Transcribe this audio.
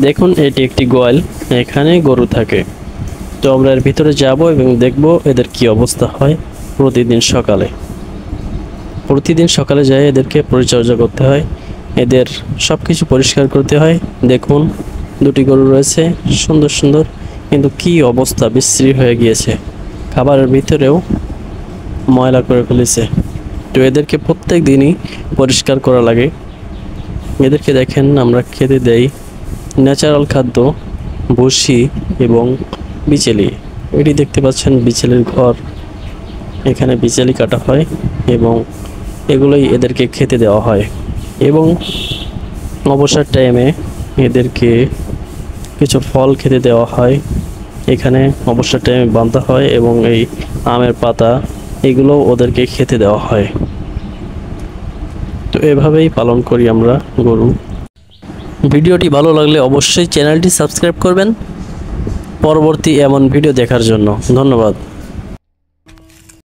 দেখুন এটি একটি গোয়াল, এখানে গরু থাকে। তো আমরা এর ভিতরে যাব এবং দেখব এদের কি অবস্থা হয়। প্রতিদিন সকালে যাই এদেরকে পরিচর্যা করতে হয়, এদের সব কিছু পরিষ্কার করতে হয়। দেখুন দুটি গরু রয়েছে সুন্দর সুন্দর, কিন্তু কি অবস্থা, বিশ্রী হয়ে গিয়েছে, খাবারের ভিতরেও ময়লা করে ফেলেছে। তো এদেরকে প্রত্যেক দিনই পরিষ্কার করা লাগে। এদেরকে দেখেন আমরা খেতে দেই ন্যাচারাল খাদ্য, ভুসি এবং বিচেলি। এটি দেখতে পাচ্ছেন বিচেলির ঘর, এখানে বিচেলি কাটা হয় এবং এগুলোই এদেরকে খেতে দেওয়া হয়। এবং অবসর টাইমে এদেরকে কিছু ফল খেতে দেওয়া হয়, এখানে অবসর টাইমে বাঁধা হয় এবং এই আমের পাতা এগুলো ওদেরকে খেতে দেওয়া হয়। তো এভাবেই পালন করি আমরা গরু। ভিডিওটি ভালো লাগলে অবশ্যই চ্যানেলটি সাবস্ক্রাইব করবেন পরবর্তী এমন ভিডিও দেখার জন্য। ধন্যবাদ।